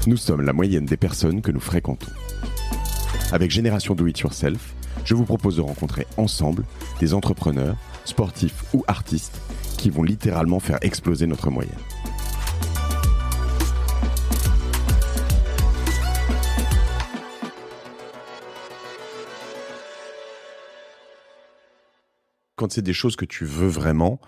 Nous sommes la moyenne des personnes que nous fréquentons. Avec Génération Do It Yourself, je vous propose de rencontrer ensemble des entrepreneurs, sportifs ou artistes qui vont littéralement faire exploser notre moyenne. Quand c'est des choses que tu veux vraiment,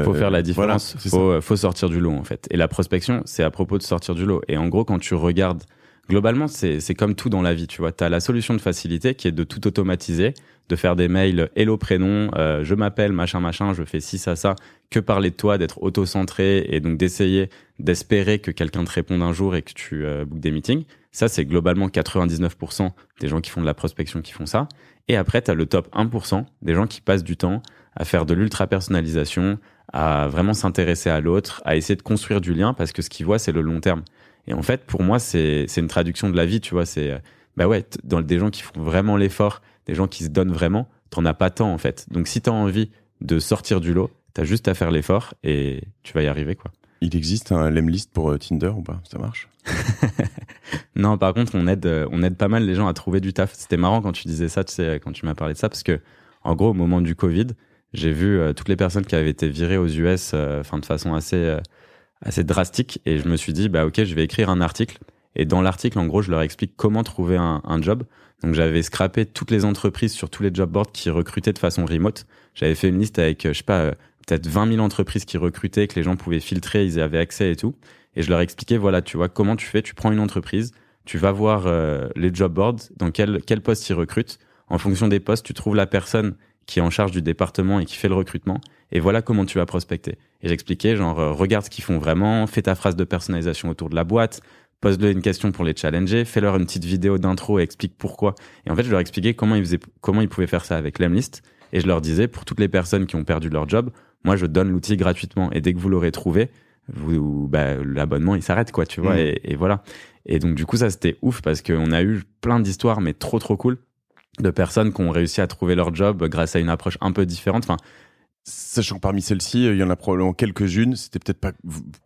faut faire la différence. Voilà, faut sortir du lot en fait. Et la prospection, c'est à propos de sortir du lot. Et en gros, quand tu regardes, globalement, c'est comme tout dans la vie. Tu vois, t'as la solution de facilité qui est de tout automatiser, de faire des mails hello prénom, je m'appelle machin machin, je fais ci ça, que parler de toi, d'être auto-centré et donc d'espérer que quelqu'un te réponde un jour et que tu bookes des meetings. Ça, c'est globalement 99% des gens qui font de la prospection qui font ça. Et après, tu as le top 1% des gens qui passent du temps à faire de l'ultra-personnalisation, à vraiment s'intéresser à l'autre, à essayer de construire du lien parce que ce qu'ils voient, c'est le long terme. Et en fait, pour moi, c'est une traduction de la vie, tu vois. C'est, dans des gens qui font vraiment l'effort, des gens qui se donnent vraiment, t'en as pas tant, en fait. Donc, si t'as envie de sortir du lot, t'as juste à faire l'effort et tu vas y arriver, quoi. Il existe un lemlist pour Tinder ou pas? Ça marche? Non, par contre, on aide pas mal les gens à trouver du taf. C'était marrant quand tu disais ça, tu sais, quand tu m'as parlé de ça, parce que, en gros, au moment du Covid, j'ai vu toutes les personnes qui avaient été virées aux US, de façon assez drastique, et je me suis dit, ok, je vais écrire un article. Et dans l'article, en gros, je leur explique comment trouver un job. Donc, j'avais scrappé toutes les entreprises sur tous les job boards qui recrutaient de façon remote. J'avais fait une liste avec, peut-être 20 000 entreprises qui recrutaient, que les gens pouvaient filtrer, ils y avaient accès et tout. Et je leur expliquais, voilà, tu vois, comment tu fais, tu prends une entreprise, tu vas voir les job boards, dans quel poste ils recrutent. En fonction des postes, tu trouves la personne qui est en charge du département et qui fait le recrutement. Et voilà comment tu vas prospecter. Et j'expliquais, regarde ce qu'ils font vraiment, fais ta phrase de personnalisation autour de la boîte, pose-le une question pour les challenger, fais-leur une petite vidéo d'intro et explique pourquoi. Et en fait, je leur expliquais comment ils pouvaient faire ça avec Lemlist. Et je leur disais, pour toutes les personnes qui ont perdu leur job, moi, je donne l'outil gratuitement. Et dès que vous l'aurez trouvé, l'abonnement, il s'arrête, quoi, tu vois. Et voilà. Et donc, du coup, ça, c'était ouf parce qu'on a eu plein d'histoires, mais trop cool, de personnes qui ont réussi à trouver leur job grâce à une approche un peu différente. Enfin, sachant que parmi celles-ci, il y en a probablement quelques-unes, c'était peut-être pas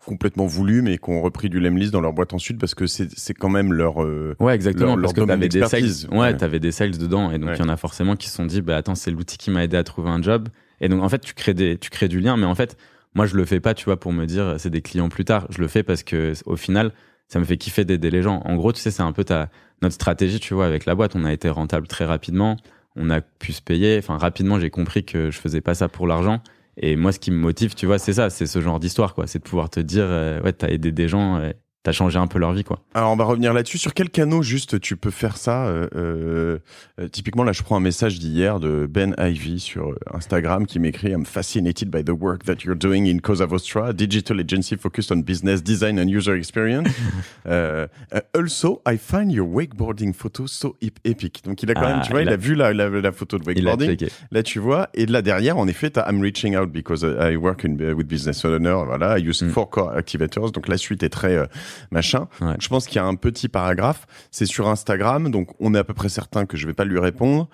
complètement voulu, mais qui ont repris du Lemlist dans leur boîte ensuite parce que c'est quand même leur ouais, exactement, leur parce que domaine t'avais des sales, ouais, t'avais des sales dedans, et donc il y en a forcément qui se sont dit, attends, c'est l'outil qui m'a aidé à trouver un job. Et donc en fait, tu crées du lien, mais en fait, moi je le fais pas, tu vois, pour me dire c'est des clients plus tard. Je le fais parce que au final, ça me fait kiffer d'aider les gens. En gros, tu sais, c'est un peu notre stratégie, tu vois, avec la boîte. On a été rentable très rapidement, on a pu se payer. Enfin, rapidement, j'ai compris que je faisais pas ça pour l'argent. Et moi, ce qui me motive, tu vois, c'est ça, c'est ce genre d'histoire, quoi. C'est de pouvoir te dire, ouais, t'as aidé des gens, t'as changé un peu leur vie, quoi. Alors, on va revenir là-dessus. Sur quel canal, juste, tu peux faire ça typiquement, là, je prends un message d'hier de Ben Ivy sur Instagram qui m'écrit « I'm fascinated by the work that you're doing in Cosa Vostra, digital agency focused on business, design and user experience. Also, I find your wakeboarding photos so epic. » Donc, il a quand même, tu vois, il a vu la photo de wakeboarding. Là, tu vois. Et là, derrière, en effet, t'as « I'm reaching out because I work with business owner. » Voilà, I use 4 core activators. Donc, la suite est très... machin. Ouais. Je pense qu'il y a un petit paragraphe. C'est sur Instagram, donc on est à peu près certain que je vais pas lui répondre.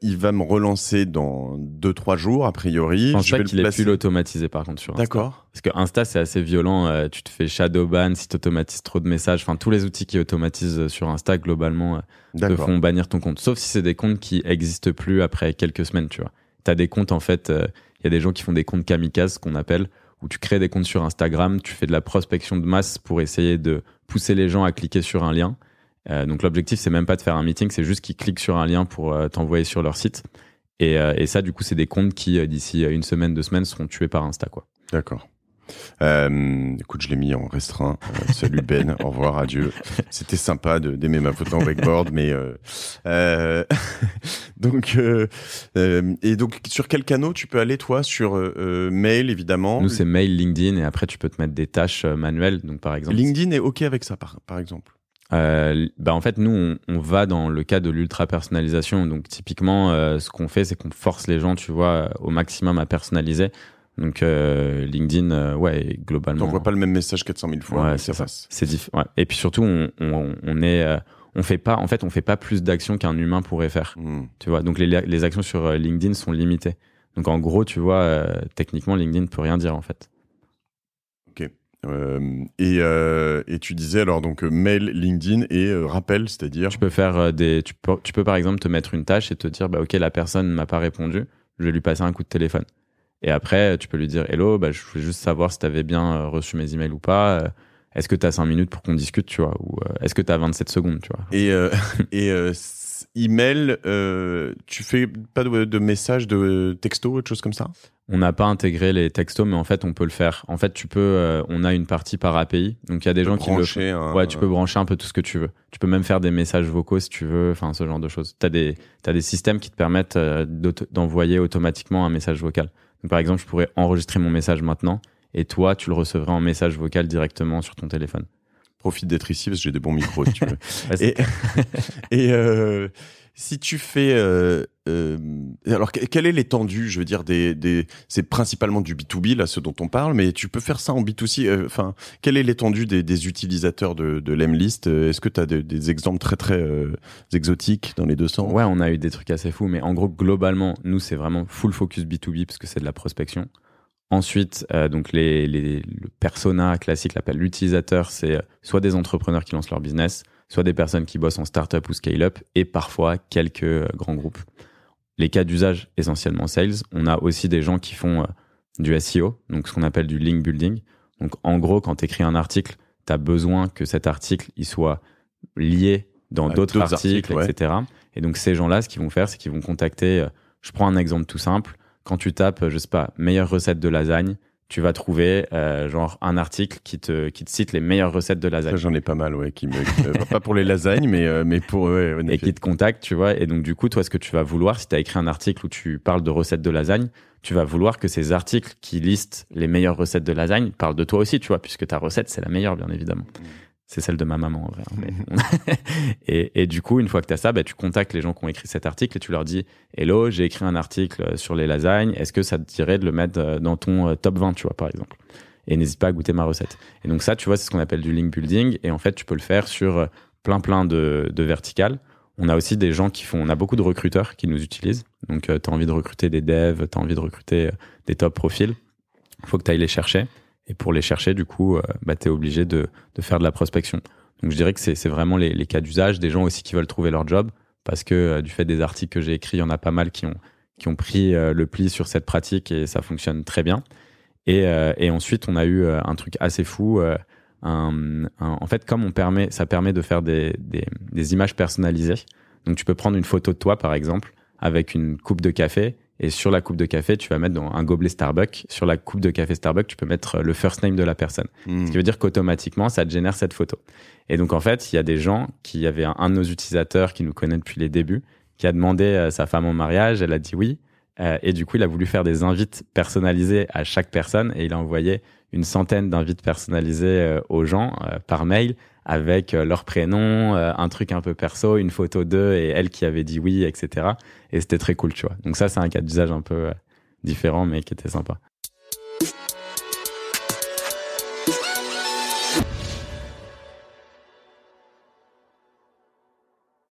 Il va me relancer dans 2-3 jours, a priori. Je pense pas vais qu'il ait pu l'automatiser par contre sur Insta. D'accord. Parce que Insta, c'est assez violent. Tu te fais shadowban si tu automatises trop de messages. Enfin, tous les outils qui automatisent sur Insta, globalement, te font bannir ton compte. Sauf si c'est des comptes qui existent plus après quelques semaines, tu vois. T'as des comptes, en fait, il y a des gens qui font des comptes kamikazes, qu'on appelle, où tu crées des comptes sur Instagram, tu fais de la prospection de masse pour essayer de pousser les gens à cliquer sur un lien. Donc l'objectif, c'est même pas de faire un meeting, c'est juste qu'ils cliquent sur un lien pour t'envoyer sur leur site. Et ça, du coup, c'est des comptes qui, d'ici 1 semaine, 2 semaines, seront tués par Insta, quoi. D'accord. Écoute, je l'ai mis en restreint. Salut Ben, au revoir, adieu. C'était sympa d'aimer ma photo en wakeboard, mais donc sur quel canal tu peux aller, toi? Sur mail, évidemment. Nous, c'est mail, LinkedIn, et après tu peux te mettre des tâches manuelles. Donc par exemple, LinkedIn est ok avec ça, par exemple. En fait, nous, on va dans le cas de l'ultra personnalisation. Donc typiquement, ce qu'on fait, c'est qu'on force les gens, tu vois, au maximum à personnaliser. Donc LinkedIn, ouais, globalement. T'envoies pas le même message 400 000 fois. Ouais, c'est ça. Ouais. Et puis surtout, on fait pas plus d'actions qu'un humain pourrait faire. Tu vois. Donc les actions sur LinkedIn sont limitées. Donc en gros, tu vois, techniquement, LinkedIn peut rien dire en fait. Ok. Et tu disais alors donc mail, LinkedIn et rappel, c'est-à-dire Tu peux faire tu peux par exemple te mettre une tâche et te dire bah ok, la personne ne m'a pas répondu, je vais lui passer un coup de téléphone. Et après tu peux lui dire hello, bah je voulais juste savoir si tu avais bien reçu mes emails ou pas. Est-ce que tu as 5 minutes pour qu'on discute, tu vois, ou est-ce que tu as 27 secondes, tu vois. Et email, tu fais pas de messages, de texto, autre chose comme ça? On n'a pas intégré les textos, mais en fait, on peut le faire. En fait, on a une partie par API. Donc, il y a des gens qui le font. Ouais, tu peux brancher un peu tout ce que tu veux. Tu peux même faire des messages vocaux si tu veux, enfin, ce genre de choses. T'as des systèmes qui te permettent d'envoyer automatiquement un message vocal. Donc, par exemple, je pourrais enregistrer mon message maintenant et toi, tu le recevrais en message vocal directement sur ton téléphone. Profite d'être ici parce que j'ai des bons micros si tu veux. Ouais, et si tu fais alors quelle est l'étendue, je veux dire c'est principalement du B2B là ce dont on parle, mais tu peux faire ça en B2C, enfin quelle est l'étendue des utilisateurs de Lemlist? Est-ce que tu as des exemples très très exotiques dans les deux sens? Ouais, on a eu des trucs assez fous, mais en gros globalement nous c'est vraiment full focus B2B parce que c'est de la prospection. Ensuite, donc le persona classique, l'utilisateur, c'est soit des entrepreneurs qui lancent leur business, soit des personnes qui bossent en startup ou scale-up, et parfois quelques grands groupes. Les cas d'usage, essentiellement sales. On a aussi des gens qui font du SEO, donc ce qu'on appelle du link building. Donc en gros, quand tu écris un article, tu as besoin que cet article il soit lié dans d'autres articles, etc. Ouais. Et donc ces gens-là, ce qu'ils vont faire, c'est qu'ils vont contacter, je prends un exemple tout simple, quand tu tapes, je sais pas, meilleure recette de lasagne, tu vas trouver genre un article qui te cite les meilleures recettes de lasagne. Ça, j'en ai pas mal, ouais, pas pour les lasagnes, mais pour et qui te contactent, tu vois. Et donc du coup, toi, ce que tu vas vouloir, si tu as écrit un article où tu parles de recettes de lasagne, tu vas vouloir que ces articles qui listent les meilleures recettes de lasagne parlent de toi aussi, tu vois, puisque ta recette c'est la meilleure, bien évidemment. C'est celle de ma maman, en vrai. Et du coup, une fois que tu as ça, bah, tu contactes les gens qui ont écrit cet article et tu leur dis « Hello, j'ai écrit un article sur les lasagnes. Est-ce que ça te dirait de le mettre dans ton top 20, tu vois, par exemple ?» Et n'hésite pas à goûter ma recette. Et donc ça, tu vois, c'est ce qu'on appelle du link building. Et en fait, tu peux le faire sur plein de verticales. On a aussi des gens on a beaucoup de recruteurs qui nous utilisent. Donc, tu as envie de recruter des devs, tu as envie de recruter des top profils. Il faut que tu ailles les chercher. Et pour les chercher, du coup, tu es obligé de faire de la prospection. Donc, je dirais que c'est vraiment les cas d'usage. Des gens aussi qui veulent trouver leur job parce que du fait des articles que j'ai écrits, il y en a pas mal qui ont pris le pli sur cette pratique et ça fonctionne très bien. Et ensuite, on a eu un truc assez fou. En fait, comme ça permet de faire des images personnalisées. Donc, tu peux prendre une photo de toi, par exemple, avec une coupe de café. Et sur la coupe de café, tu vas mettre dans un gobelet Starbucks. Sur la coupe de café Starbucks, tu peux mettre le first name de la personne. Ce qui veut dire qu'automatiquement, ça te génère cette photo. Et donc, en fait, il y a des gens qui avaient un de nos utilisateurs qui nous connaît depuis les débuts, qui a demandé sa femme en mariage. Elle a dit oui. Et du coup, il a voulu faire des invites personnalisés à chaque personne. Et il a envoyé une centaine d'invites personnalisés aux gens par mail avec leur prénom, un truc un peu perso, une photo d'eux et elle qui avait dit oui, etc. Et c'était très cool, tu vois. Donc ça, c'est un cas d'usage un peu différent, mais qui était sympa.